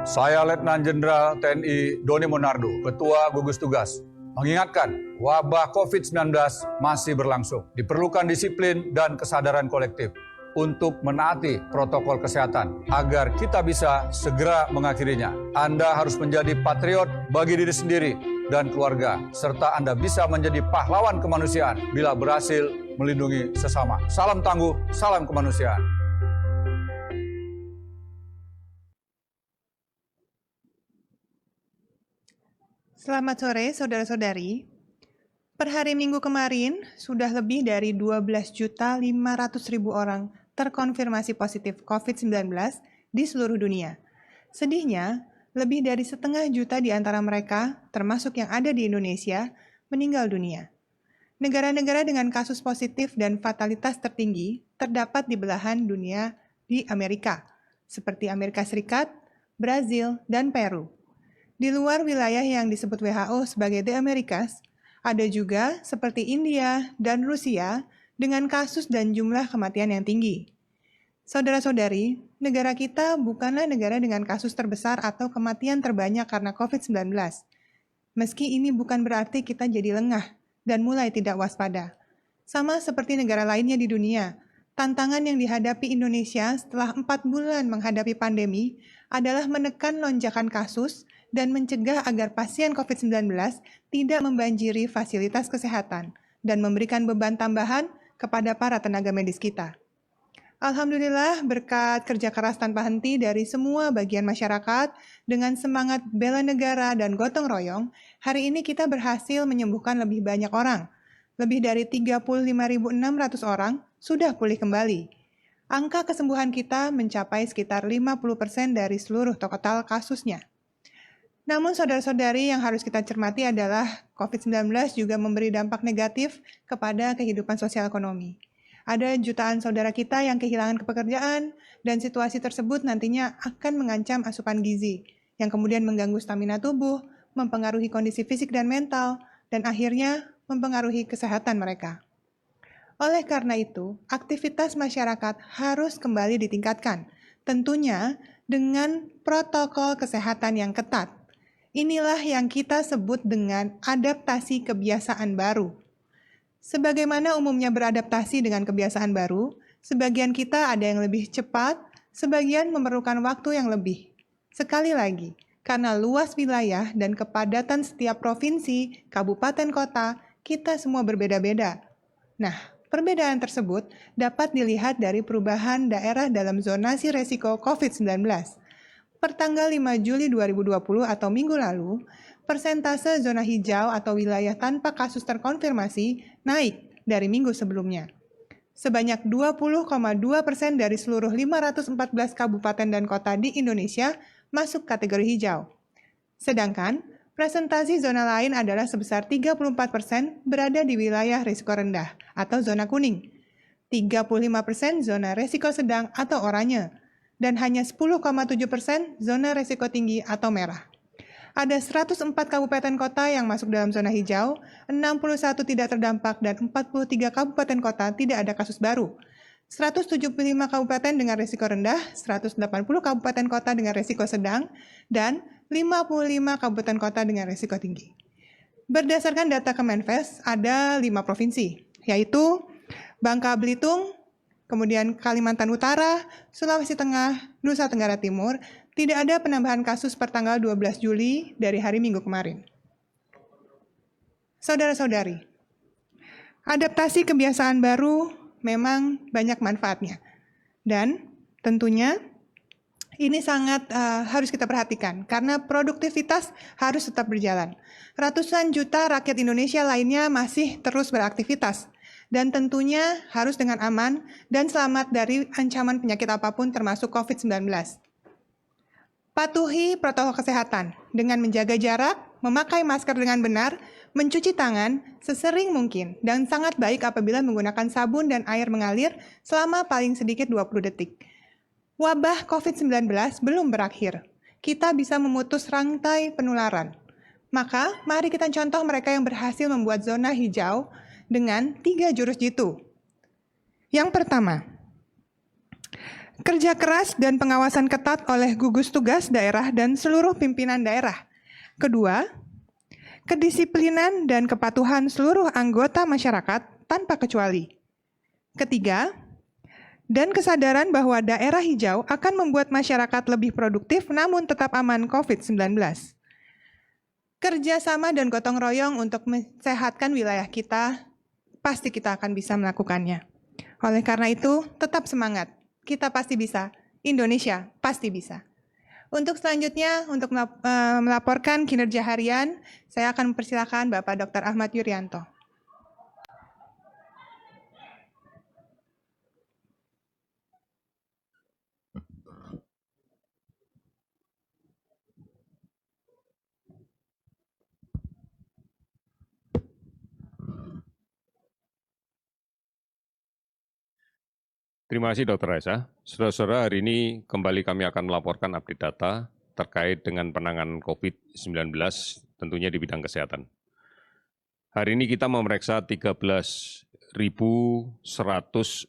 Saya Letnan Jenderal TNI Doni Monardo, Ketua Gugus Tugas, mengingatkan wabah COVID-19 masih berlangsung. Diperlukan disiplin dan kesadaran kolektif untuk menaati protokol kesehatan agar kita bisa segera mengakhirinya. Anda harus menjadi patriot bagi diri sendiri dan keluarga, serta Anda bisa menjadi pahlawan kemanusiaan bila berhasil melindungi sesama. Salam tangguh, salam kemanusiaan. Selamat sore, saudara-saudari. Per hari Minggu kemarin, sudah lebih dari 12.500.000 orang terkonfirmasi positif COVID-19 di seluruh dunia. Sedihnya, lebih dari 1,5 juta di antara mereka, termasuk yang ada di Indonesia, meninggal dunia. Negara-negara dengan kasus positif dan fatalitas tertinggi terdapat di belahan dunia di Amerika, seperti Amerika Serikat, Brazil, dan Peru. Di luar wilayah yang disebut WHO sebagai The Americas, ada juga seperti India dan Rusia dengan kasus dan jumlah kematian yang tinggi. Saudara-saudari, negara kita bukanlah negara dengan kasus terbesar atau kematian terbanyak karena COVID-19. Meski ini bukan berarti kita jadi lengah dan mulai tidak waspada. Sama seperti negara lainnya di dunia, tantangan yang dihadapi Indonesia setelah 4 bulan menghadapi pandemi adalah menekan lonjakan kasus dan mencegah agar pasien COVID-19 tidak membanjiri fasilitas kesehatan dan memberikan beban tambahan kepada para tenaga medis kita. Alhamdulillah, berkat kerja keras tanpa henti dari semua bagian masyarakat, dengan semangat bela negara dan gotong royong, hari ini kita berhasil menyembuhkan lebih banyak orang. Lebih dari 35.600 orang sudah pulih kembali. Angka kesembuhan kita mencapai sekitar 50% dari seluruh total kasusnya. Namun saudara-saudari yang harus kita cermati adalah COVID-19 juga memberi dampak negatif kepada kehidupan sosial ekonomi. Ada jutaan saudara kita yang kehilangan pekerjaan dan situasi tersebut nantinya akan mengancam asupan gizi yang kemudian mengganggu stamina tubuh, mempengaruhi kondisi fisik dan mental, dan akhirnya mempengaruhi kesehatan mereka. Oleh karena itu, aktivitas masyarakat harus kembali ditingkatkan, tentunya dengan protokol kesehatan yang ketat. Inilah yang kita sebut dengan adaptasi kebiasaan baru. Sebagaimana umumnya beradaptasi dengan kebiasaan baru, sebagian kita ada yang lebih cepat, sebagian memerlukan waktu yang lebih. Sekali lagi, karena luas wilayah dan kepadatan setiap provinsi, kabupaten, kota, kita semua berbeda-beda. Nah, perbedaan tersebut dapat dilihat dari perubahan daerah dalam zonasi resiko COVID-19. Pertanggal 5 Juli 2020 atau minggu lalu, persentase zona hijau atau wilayah tanpa kasus terkonfirmasi naik dari minggu sebelumnya. Sebanyak 20,2% dari seluruh 514 kabupaten dan kota di Indonesia masuk kategori hijau. Sedangkan, presentasi zona lain adalah sebesar 34% berada di wilayah risiko rendah atau zona kuning, 35% zona risiko sedang atau oranye, dan hanya 10,7% zona risiko tinggi atau merah. Ada 104 kabupaten kota yang masuk dalam zona hijau, 61 tidak terdampak, dan 43 kabupaten kota tidak ada kasus baru. 175 kabupaten dengan risiko rendah, 180 kabupaten kota dengan risiko sedang, dan 55 kabupaten kota dengan risiko tinggi. Berdasarkan data Kemenkes, ada 5 provinsi, yaitu Bangka Belitung, kemudian Kalimantan Utara, Sulawesi Tengah, Nusa Tenggara Timur, tidak ada penambahan kasus per tanggal 12 Juli dari hari Minggu kemarin. Saudara-saudari, adaptasi kebiasaan baru memang banyak manfaatnya. Dan tentunya ini sangat harus kita perhatikan karena produktivitas harus tetap berjalan. Ratusan juta rakyat Indonesia lainnya masih terus beraktivitas. Dan tentunya harus dengan aman dan selamat dari ancaman penyakit apapun termasuk COVID-19. Patuhi protokol kesehatan dengan menjaga jarak, memakai masker dengan benar, mencuci tangan sesering mungkin, dan sangat baik apabila menggunakan sabun dan air mengalir selama paling sedikit 20 detik. Wabah COVID-19 belum berakhir. Kita bisa memutus rantai penularan. Maka, mari kita contoh mereka yang berhasil membuat zona hijau dengan 3 jurus jitu. Yang pertama, Kerja keras dan pengawasan ketat oleh gugus tugas daerah dan seluruh pimpinan daerah. Kedua, kedisiplinan dan kepatuhan seluruh anggota masyarakat tanpa kecuali. Ketiga, dan kesadaran bahwa daerah hijau akan membuat masyarakat lebih produktif namun tetap aman COVID-19. Kerjasama dan gotong royong untuk mensehatkan wilayah kita, pasti kita akan bisa melakukannya. Oleh karena itu, tetap semangat. Kita pasti bisa. Indonesia pasti bisa. Untuk selanjutnya, untuk melaporkan kinerja harian, saya akan mempersilakan Bapak Dr. Ahmad Yuryanto. Terima kasih Dr. Raisa. Saudara-saudara, hari ini kembali kami akan melaporkan update data terkait dengan penanganan COVID-19, tentunya di bidang kesehatan. Hari ini kita memeriksa 13.100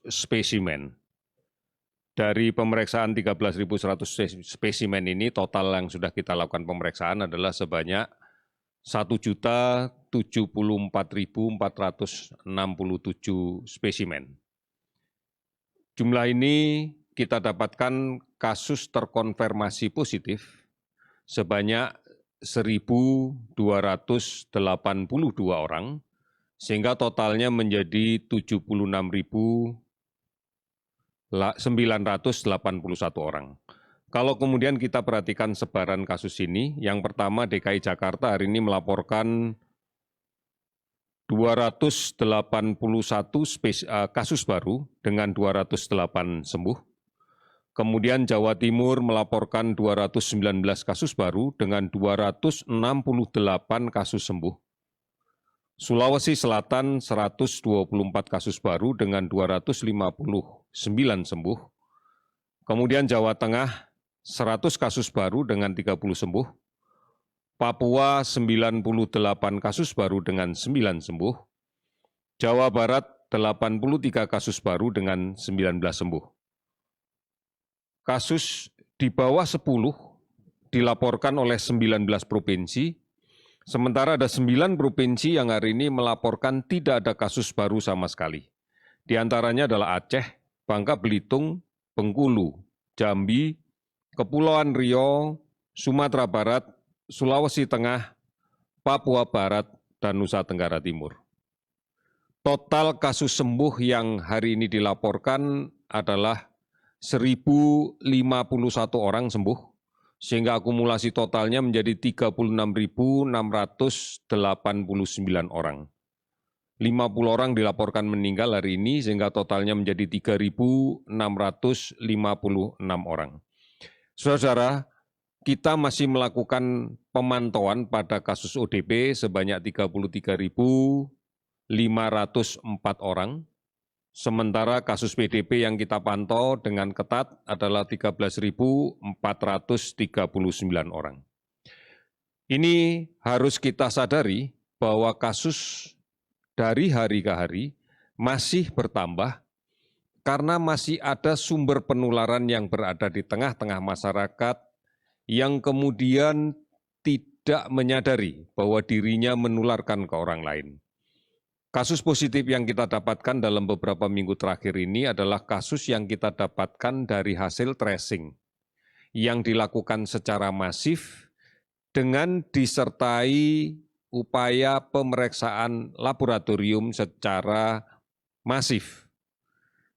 spesimen. Dari pemeriksaan 13.100 spesimen ini, total yang sudah kita lakukan pemeriksaan adalah sebanyak 1.074.467 spesimen. Jumlah ini kita dapatkan kasus terkonfirmasi positif sebanyak 1.282 orang, sehingga totalnya menjadi 76.981 orang. Kalau kemudian kita perhatikan sebaran kasus ini, yang pertama DKI Jakarta hari ini melaporkan 281 kasus baru dengan 208 sembuh. Kemudian Jawa Timur melaporkan 219 kasus baru dengan 268 kasus sembuh. Sulawesi Selatan 124 kasus baru dengan 259 sembuh. Kemudian Jawa Tengah 100 kasus baru dengan 30 sembuh. Papua 98 kasus baru dengan 9 sembuh, Jawa Barat 83 kasus baru dengan 19 sembuh. Kasus di bawah 10 dilaporkan oleh 19 provinsi, sementara ada 9 provinsi yang hari ini melaporkan tidak ada kasus baru sama sekali. Di antaranya adalah Aceh, Bangka Belitung, Bengkulu, Jambi, Kepulauan Riau, Sumatera Barat, Sulawesi Tengah, Papua Barat, dan Nusa Tenggara Timur. Total kasus sembuh yang hari ini dilaporkan adalah 1.051 orang sembuh, sehingga akumulasi totalnya menjadi 36.689 orang. 50 orang dilaporkan meninggal hari ini, sehingga totalnya menjadi 3.656 orang. Saudara-saudara, kita masih melakukan pemantauan pada kasus ODP sebanyak 33.504 orang, sementara kasus PDP yang kita pantau dengan ketat adalah 13.439 orang. Ini harus kita sadari bahwa kasus dari hari ke hari masih bertambah karena masih ada sumber penularan yang berada di tengah-tengah masyarakat yang kemudian tidak menyadari bahwa dirinya menularkan ke orang lain. Kasus positif yang kita dapatkan dalam beberapa minggu terakhir ini adalah kasus yang kita dapatkan dari hasil tracing yang dilakukan secara masif dengan disertai upaya pemeriksaan laboratorium secara masif.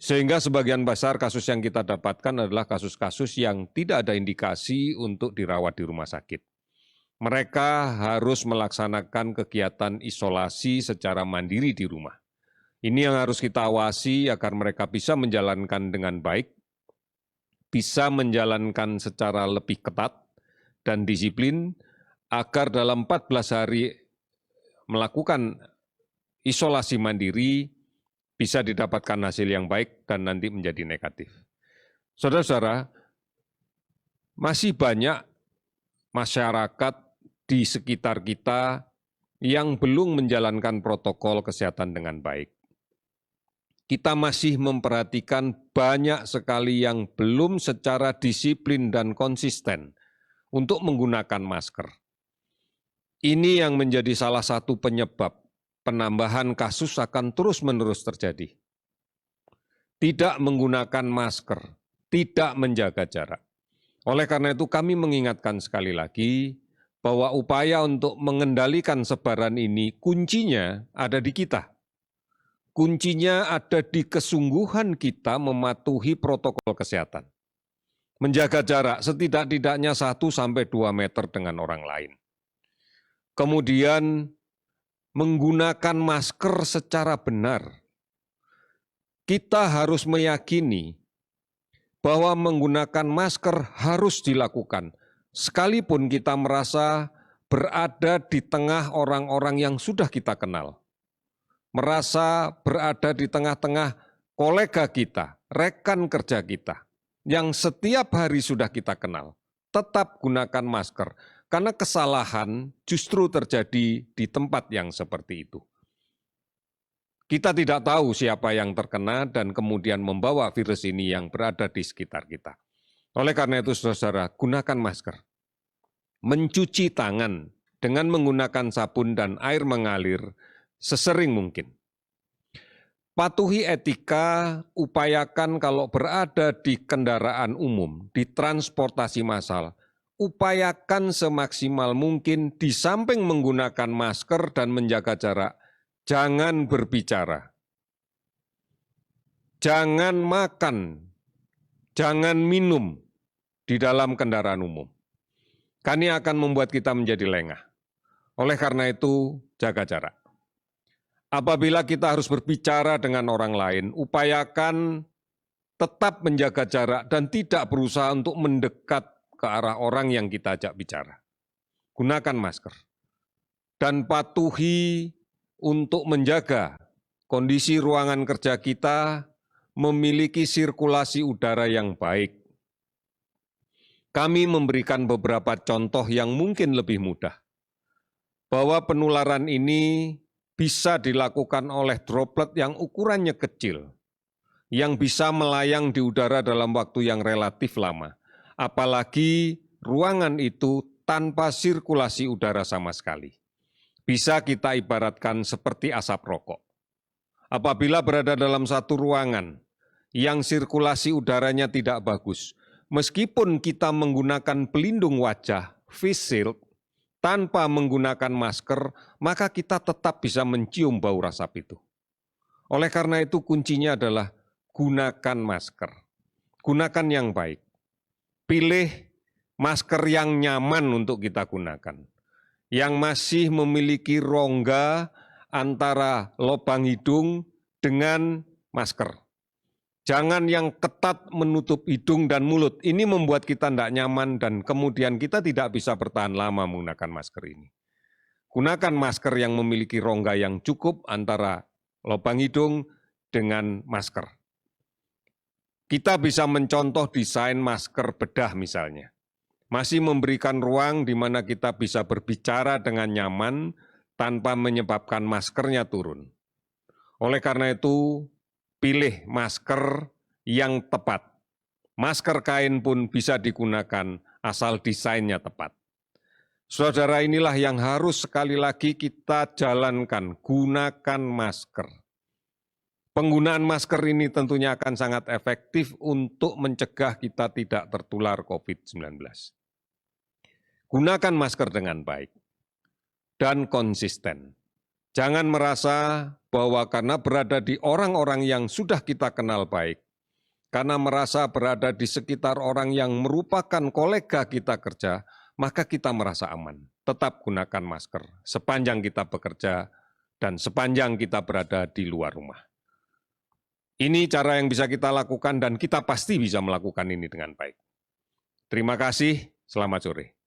Sehingga sebagian besar kasus yang kita dapatkan adalah kasus-kasus yang tidak ada indikasi untuk dirawat di rumah sakit. Mereka harus melaksanakan kegiatan isolasi secara mandiri di rumah. Ini yang harus kita awasi agar mereka bisa menjalankan dengan baik, bisa menjalankan secara lebih ketat dan disiplin, agar dalam 14 hari melakukan isolasi mandiri, bisa didapatkan hasil yang baik dan nanti menjadi negatif. Saudara-saudara, masih banyak masyarakat di sekitar kita yang belum menjalankan protokol kesehatan dengan baik. kita masih memperhatikan banyak sekali yang belum secara disiplin dan konsisten untuk menggunakan masker. Ini yang menjadi salah satu penyebab penambahan kasus akan terus-menerus terjadi. Tidak menggunakan masker, tidak menjaga jarak. Oleh karena itu kami mengingatkan sekali lagi bahwa upaya untuk mengendalikan sebaran ini kuncinya ada di kita. Kuncinya ada di kesungguhan kita mematuhi protokol kesehatan. Menjaga jarak setidak-tidaknya 1-2 meter dengan orang lain. Kemudian menggunakan masker secara benar. Kita harus meyakini bahwa menggunakan masker harus dilakukan, sekalipun kita merasa berada di tengah orang-orang yang sudah kita kenal, merasa berada di tengah-tengah kolega kita, rekan kerja kita, yang setiap hari sudah kita kenal. Tetap gunakan masker, karena kesalahan justru terjadi di tempat yang seperti itu. Kita tidak tahu siapa yang terkena dan kemudian membawa virus ini yang berada di sekitar kita. Oleh karena itu, saudara-saudara, gunakan masker. Mencuci tangan dengan menggunakan sabun dan air mengalir sesering mungkin. Patuhi etika, upayakan kalau berada di kendaraan umum, di transportasi massal, upayakan semaksimal mungkin di samping menggunakan masker dan menjaga jarak, jangan berbicara, jangan makan, jangan minum di dalam kendaraan umum. Karena akan membuat kita menjadi lengah. Oleh karena itu, jaga jarak. Apabila kita harus berbicara dengan orang lain, upayakan tetap menjaga jarak dan tidak berusaha untuk mendekat ke arah orang yang kita ajak bicara. Gunakan masker. Dan patuhi untuk menjaga kondisi ruangan kerja kita memiliki sirkulasi udara yang baik. Kami memberikan beberapa contoh yang mungkin lebih mudah, bahwa penularan ini bisa dilakukan oleh droplet yang ukurannya kecil, yang bisa melayang di udara dalam waktu yang relatif lama, apalagi ruangan itu tanpa sirkulasi udara sama sekali. Bisa kita ibaratkan seperti asap rokok. Apabila berada dalam satu ruangan yang sirkulasi udaranya tidak bagus, meskipun kita menggunakan pelindung wajah, face shield, tanpa menggunakan masker, maka kita tetap bisa mencium bau asap itu. Oleh karena itu kuncinya adalah gunakan masker. Gunakan yang baik. Pilih masker yang nyaman untuk kita gunakan. Yang masih memiliki rongga antara lubang hidung dengan masker. Jangan yang ketat menutup hidung dan mulut. Ini membuat kita tidak nyaman dan kemudian kita tidak bisa bertahan lama menggunakan masker ini. Gunakan masker yang memiliki rongga yang cukup antara lubang hidung dengan masker. Kita bisa mencontoh desain masker bedah misalnya. Masih memberikan ruang di mana kita bisa berbicara dengan nyaman tanpa menyebabkan maskernya turun. Oleh karena itu, pilih masker yang tepat. Masker kain pun bisa digunakan asal desainnya tepat. Saudara, inilah yang harus sekali lagi kita jalankan, gunakan masker. Penggunaan masker ini tentunya akan sangat efektif untuk mencegah kita tidak tertular COVID-19. Gunakan masker dengan baik dan konsisten. Jangan merasa bahwa karena berada di orang-orang yang sudah kita kenal baik, karena merasa berada di sekitar orang yang merupakan kolega kita kerja, maka kita merasa aman. Tetap gunakan masker sepanjang kita bekerja dan sepanjang kita berada di luar rumah. Ini cara yang bisa kita lakukan dan kita pasti bisa melakukan ini dengan baik. Terima kasih, selamat sore.